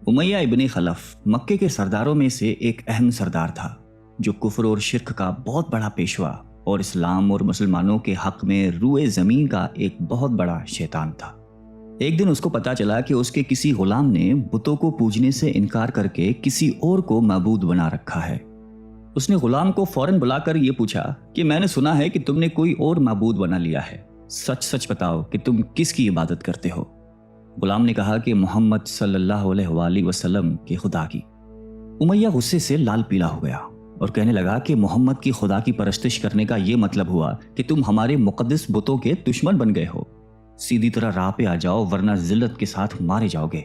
امیہ ابن خلف مکے کے سرداروں میں سے ایک اہم سردار تھا جو کفر اور شرک کا بہت بڑا پیشوا اور اسلام اور مسلمانوں کے حق میں روئے زمین کا ایک بہت بڑا شیطان تھا۔ ایک دن اس کو پتا چلا کہ اس کے کسی غلام نے بتوں کو پوجنے سے انکار کر کے کسی اور کو معبود بنا رکھا ہے۔ اس نے غلام کو فوراً بلا کر یہ پوچھا کہ میں نے سنا ہے کہ تم نے کوئی اور معبود بنا لیا ہے، سچ سچ بتاؤ کہ تم کس کی عبادت کرتے ہو؟ غلام نے کہا کہ محمد صلی اللہ علیہ وآلہ وسلم کے خدا کی۔ امیہ غصے سے لال پیلا ہو گیا اور کہنے لگا کہ محمد کی خدا کی پرستش کرنے کا یہ مطلب ہوا کہ تم ہمارے مقدس بتوں کے دشمن بن گئے ہو۔ سیدھی طرح راہ پہ آ جاؤ ورنہ ذلت کے ساتھ مارے جاؤ گے۔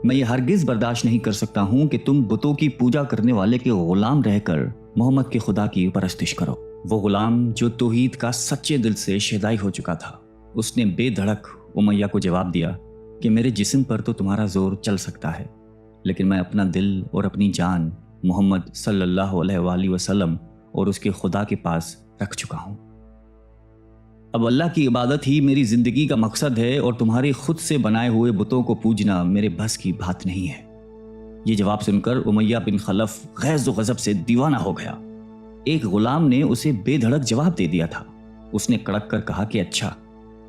میں یہ ہرگز برداشت نہیں کر سکتا ہوں کہ تم بتوں کی پوجا کرنے والے کے غلام رہ کر محمد کے خدا کی پرستش کرو۔ وہ غلام جو توحید کا سچے دل سے شیدائی ہو چکا تھا، اس نے بے دھڑک امیہ کو جواب دیا کہ میرے جسم پر تو تمہارا زور چل سکتا ہے، لیکن میں اپنا دل اور اپنی جان محمد صلی اللہ علیہ وآلہ وسلم اور اس کے خدا کے پاس رکھ چکا ہوں۔ اب اللہ کی عبادت ہی میری زندگی کا مقصد ہے اور تمہارے خود سے بنائے ہوئے بتوں کو پوجنا میرے بس کی بات نہیں ہے۔ یہ جواب سن کر امیہ بن خلف غیظ و غضب سے دیوانہ ہو گیا۔ ایک غلام نے اسے بے دھڑک جواب دے دیا تھا۔ اس نے کڑک کر کہا کہ اچھا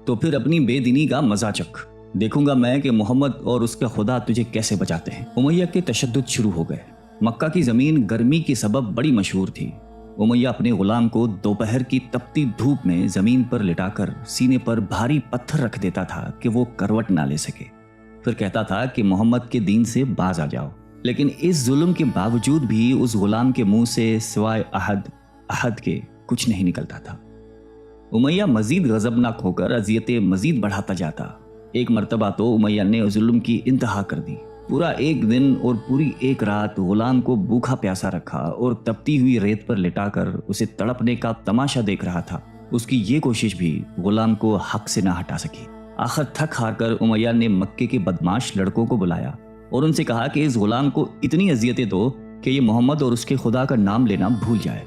تو پھر اپنی بے دینی کا مزہ چکھ، دیکھوں گا میں کہ محمد اور اس کا خدا تجھے کیسے بچاتے ہیں۔ امیہ کے تشدد شروع ہو گئے۔ مکہ کی زمین گرمی کے سبب بڑی مشہور تھی۔ امیہ اپنے غلام کو دوپہر کی تپتی دھوپ میں زمین پر لٹا کر سینے پر بھاری پتھر رکھ دیتا تھا کہ وہ کروٹ نہ لے سکے، پھر کہتا تھا کہ محمد کے دین سے باز آ جاؤ، لیکن اس ظلم کے باوجود بھی اس غلام کے منہ سے سوائے احد کے کچھ نہیں نکلتا تھا۔ امیہ مزید غضبناک ہو کر اذیتیں مزید بڑھاتا جاتا۔ ایک مرتبہ تو امیہ نے ظلم کی انتہا کر دی۔ پورا ایک دن اور پوری ایک رات غلام کو بھوکا پیاسا رکھا اور تپتی ہوئی ریت پر لٹا کر اسے تڑپنے کا تماشا دیکھ رہا تھا۔ اس کی یہ کوشش بھی غلام کو حق سے نہ ہٹا سکی۔ آخر تھک ہار کر امیہ نے مکے کے بدماش لڑکوں کو بلایا اور ان سے کہا کہ اس غلام کو اتنی اذیتیں دو کہ یہ محمد اور اس کے خدا کا نام لینا بھول جائے۔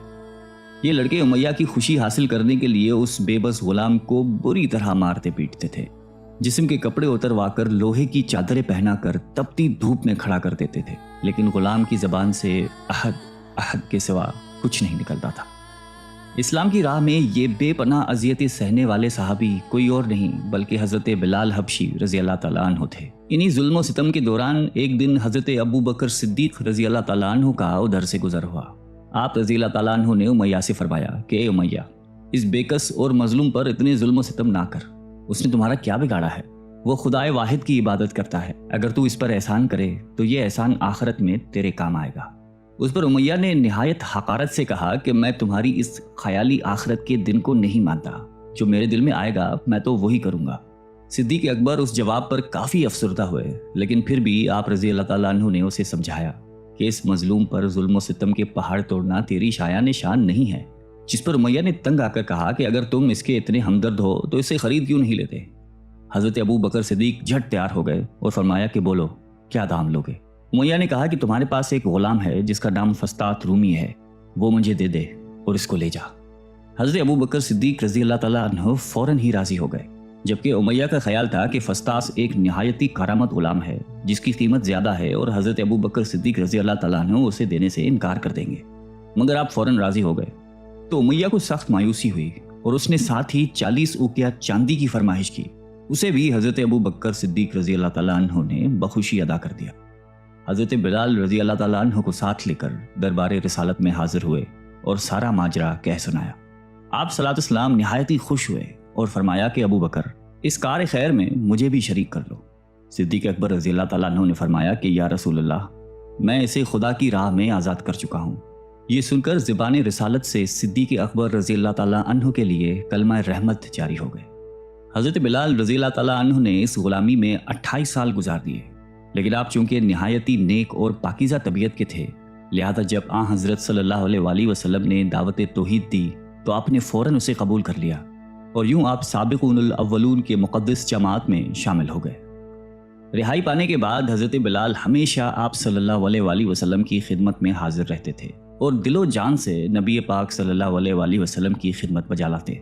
یہ لڑکے امیہ کی خوشی حاصل کرنے کے لیے اس بے بس غلام کو بری طرح مارتے پیٹتے تھے، جسم کے کپڑے اتروا کر لوہے کی چادریں پہنا کر تپتی دھوپ میں کھڑا کر دیتے تھے، لیکن غلام کی زبان سے احد کے سوا کچھ نہیں نکلتا تھا۔ اسلام کی راہ میں یہ بے پناہ اذیتیں سہنے والے صحابی کوئی اور نہیں بلکہ حضرت بلال حبشی رضی اللہ تعالیٰ عنہ تھے۔ انہی ظلم و ستم کے دوران ایک دن حضرت ابو بکر صدیق رضی اللہ تعالیٰ عنہ کا ادھر سے گزر ہوا۔ آپ رضی اللہ تعالیٰ عنہ نے امیہ سے فرمایا کہ اے امیہ، اس بےکس اور مظلوم پر اتنے ظلم و ستم نہ کر، اس نے تمہارا کیا بگاڑا ہے؟ وہ خدائے واحد کی عبادت کرتا ہے، اگر تو اس پر احسان کرے تو یہ احسان آخرت میں تیرے کام آئے گا۔ اس پر امیہ نے نہایت حقارت سے کہا کہ میں تمہاری اس خیالی آخرت کے دن کو نہیں مانتا، جو میرے دل میں آئے گا میں تو وہی کروں گا۔ صدیق اکبر اس جواب پر کافی افسردہ ہوئے، لیکن پھر بھی آپ رضی اللہ تعالیٰ عنہ نے اسے سمجھایا کہ اس مظلوم پر ظلم و ستم کے پہاڑ توڑنا تیری شایان شان نہیں ہے، جس پر امیہ نے تنگ آ کر کہا کہ اگر تم اس کے اتنے ہمدرد ہو تو اسے خرید کیوں نہیں لیتے؟ حضرت ابو بکر صدیق جھٹ تیار ہو گئے اور فرمایا کہ بولو کیا دام لوگے؟ امیہ نے کہا کہ تمہارے پاس ایک غلام ہے جس کا نام فسطاط رومی ہے، وہ مجھے دے دے اور اس کو لے جا۔ حضرت ابو بکر صدیق رضی اللہ تعالیٰ عنہ فوراً ہی راضی ہو گئے، جبکہ امیہ کا خیال تھا کہ فسطاط ایک نہایتی کارآمد غلام ہے جس کی قیمت زیادہ ہے اور حضرت ابو بکر صدیق رضی اللہ تعالیٰ عنہ اسے دینے سے انکار کر دیں گے، مگر آپ فوراً راضی ہو گئے۔ تو امیہ کو سخت مایوسی ہوئی اور اس نے ساتھ ہی 40 اوقیہ چاندی کی فرمائش کی۔ اسے بھی حضرت ابو بکر صدیق رضی اللہ تعالیٰ عنہ نے بخوشی ادا کر دیا۔ حضرت بلال رضی اللہ تعالیٰ عنہ کو ساتھ لے کر دربار رسالت میں حاضر ہوئے اور سارا ماجرا کہہ سنایا۔ آپ صلی اللہ علیہ وسلم نہایت ہی خوش ہوئے اور فرمایا کہ ابو بکر، اس کار خیر میں مجھے بھی شریک کر لو۔ صدیق اکبر رضی اللہ تعالیٰ عنہ نے فرمایا کہ یا رسول اللہ، میں اسے خدا کی راہ میں آزاد کر چکا ہوں۔ یہ سن کر زبان رسالت سے صدیق اکبر رضی اللہ تعالیٰ عنہ کے لیے کلمہ رحمت جاری ہو گئے۔ حضرت بلال رضی اللہ تعالیٰ عنہ نے اس غلامی میں 28 سال گزار دیے، لیکن آپ چونکہ نہایتی نیک اور پاکیزہ طبیعت کے تھے، لہذا جب آن حضرت صلی اللہ علیہ وآلہ وسلم نے دعوت توحید دی تو آپ نے فوراً اسے قبول کر لیا اور یوں آپ سابقون الاولون کے مقدس جماعت میں شامل ہو گئے۔ رہائی پانے کے بعد حضرت بلال ہمیشہ آپ صلی اللہ علیہ وآلہ وسلم کی خدمت میں حاضر رہتے تھے اور دل و جان سے نبی پاک صلی اللہ علیہ وآلہ وسلم کی خدمت بجا لاتے۔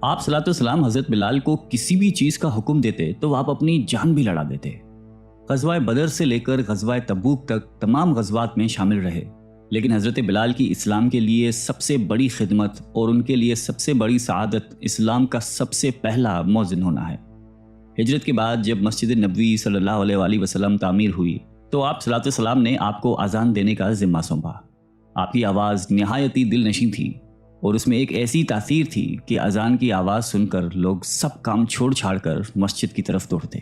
آپ صلی اللہ علیہ وسلم حضرت بلال کو کسی بھی چیز کا حکم دیتے تو آپ اپنی جان بھی لڑا دیتے۔ غزوہ بدر سے لے کر غزوہ تبوک تک تمام غزوات میں شامل رہے، لیکن حضرت بلال کی اسلام کے لیے سب سے بڑی خدمت اور ان کے لیے سب سے بڑی سعادت اسلام کا سب سے پہلا مؤذن ہونا ہے۔ ہجرت کے بعد جب مسجد نبوی صلی اللہ علیہ وآلہ وسلم تعمیر ہوئی تو آپ صلی اللہ علیہ وسلم نے آپ کو اذان دینے کا ذمہ سونپا۔ آپ کی آواز نہایت ہی دل نشیں تھی اور اس میں ایک ایسی تاثیر تھی کہ اذان کی آواز سن کر لوگ سب کام چھوڑ چھاڑ کر مسجد کی طرف دوڑتے۔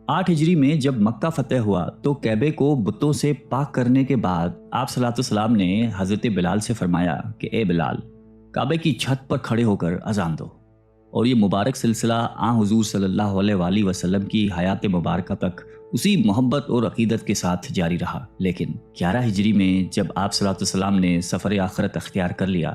8 ہجری میں جب مکہ فتح ہوا تو کعبے کو بتوں سے پاک کرنے کے بعد آپ صلی اللہ علیہ وسلم نے حضرت بلال سے فرمایا کہ اے بلال، کعبے کی چھت پر کھڑے ہو کر اذان دو، اور یہ مبارک سلسلہ حضور صلی اللہ علیہ وآلہ وسلم کی حیات مبارکہ تک اسی محبت اور عقیدت کے ساتھ جاری رہا۔ لیکن 11 ہجری میں جب آپ صلی اللہ علیہ وسلم نے سفر آخرت اختیار کر لیا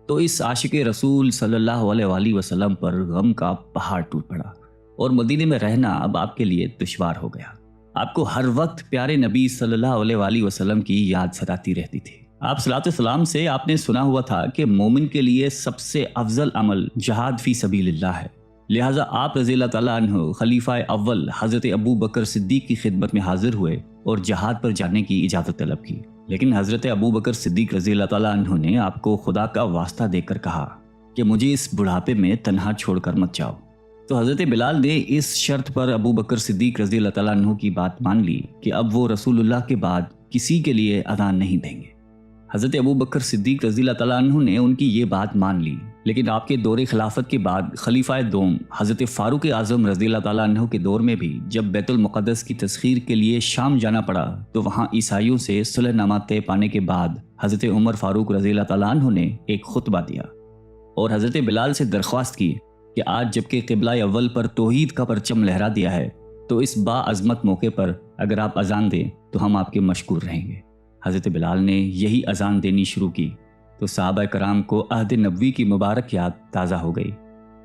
تو اس عاشق رسول صلی اللہ علیہ وآلہ وسلم پر غم کا پہاڑ ٹوٹ پڑا اور مدینے میں رہنا اب آپ کے لیے دشوار ہو گیا۔ آپ کو ہر وقت پیارے نبی صلی اللہ علیہ وآلہ وسلم کی یاد ستاتی رہتی تھی۔ آپ صلی اللہ علیہ وسلم سے آپ نے سنا ہوا تھا کہ مومن کے لیے سب سے افضل عمل جہاد فی سبیل اللہ ہے، لہٰذا آپ رضی اللہ تعالیٰ عنہ خلیفہ اول حضرت ابو بکر صدیق کی خدمت میں حاضر ہوئے اور جہاد پر جانے کی اجازت طلب کی، لیکن حضرت ابو بکر صدیق رضی اللہ تعالیٰ عنہ نے آپ کو خدا کا واسطہ دے کر کہا کہ مجھے اس بڑھاپے میں تنہا چھوڑ کر مت جاؤ۔ تو حضرت بلال نے اس شرط پر ابو بکر صدیق رضی اللہ تعالیٰ عنہ کی بات مان لی کہ اب وہ رسول اللہ کے بعد کسی کے لیے اذان نہیں دیں گے۔ حضرت ابو بکر صدیق رضی اللہ تعالیٰ عنہ نے ان کی یہ بات مان لی، لیکن آپ کے دور خلافت کے بعد خلیفہ دوم حضرت فاروق اعظم رضی اللہ تعالیٰ عنہ کے دور میں بھی جب بیت المقدس کی تسخیر کے لیے شام جانا پڑا تو وہاں عیسائیوں سے صلح نامہ طے پانے کے بعد حضرت عمر فاروق رضی اللہ تعالیٰ عنہ نے ایک خطبہ دیا اور حضرت بلال سے درخواست کی کہ آج جبکہ قبلہ اول پر توحید کا پرچم لہرا دیا ہے تو اس باعظمت موقع پر اگر آپ اذان دیں تو ہم آپ کے مشکور رہیں گے۔ حضرت بلال نے یہی اذان دینی شروع کی تو صحابہ کرام کو عہد نبوی کی مبارک یاد تازہ ہو گئی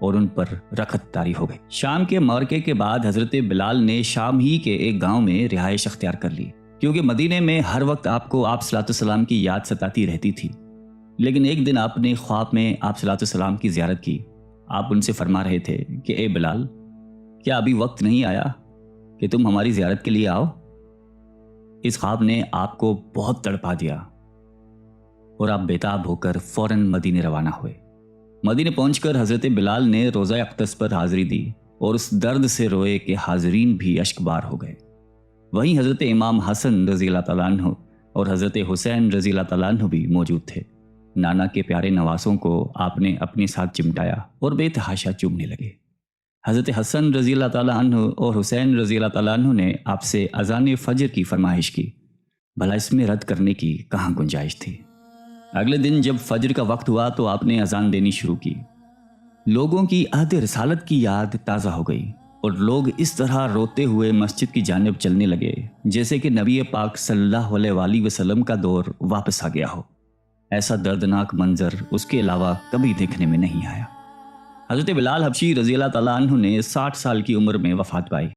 اور ان پر رخت طاری ہو گئی۔ شام کے معرکے کے بعد حضرت بلال نے شام ہی کے ایک گاؤں میں رہائش اختیار کر لی، کیونکہ مدینے میں ہر وقت آپ کو آپ صلی اللہ علیہ وسلم کی یاد ستاتی رہتی تھی۔ لیکن ایک دن آپ نے خواب میں آپ صلی اللہ علیہ وسلم کی زیارت کی۔ آپ ان سے فرما رہے تھے کہ اے بلال، کیا ابھی وقت نہیں آیا کہ تم ہماری زیارت کے لیے آؤ؟ اس خواب نے آپ کو بہت تڑپا دیا اور آپ بیتاب ہو کر فوراً مدینے روانہ ہوئے۔ مدینے پہنچ کر حضرت بلال نے روزہ اقدس پر حاضری دی اور اس درد سے روئے کہ حاضرین بھی اشک بار ہو گئے۔ وہیں حضرت امام حسن رضی اللہ تعالیٰ عنہ اور حضرت حسین رضی اللہ تعالیٰ عنہ بھی موجود تھے۔ نانا کے پیارے نواسوں کو آپ نے اپنے ساتھ چمٹایا اور بے تحاشا چومنے لگے۔ حضرت حسن رضی اللہ تعالیٰ عنہ اور حسین رضی اللہ تعالیٰ عنہ نے آپ سے اذان فجر کی فرمائش کی، بھلا اس میں رد کرنے کی کہاں گنجائش تھی۔ اگلے دن جب فجر کا وقت ہوا تو آپ نے اذان دینی شروع کی۔ لوگوں کی عہد رسالت کی یاد تازہ ہو گئی اور لوگ اس طرح روتے ہوئے مسجد کی جانب چلنے لگے جیسے کہ نبی پاک صلی اللہ علیہ وآلہ وسلم کا دور واپس آ گیا ہو۔ ایسا دردناک منظر اس کے علاوہ کبھی دیکھنے میں نہیں آیا۔ حضرت بلال حبشی رضی اللہ تعالیٰ عنہ نے 60 سال کی عمر میں وفات پائی۔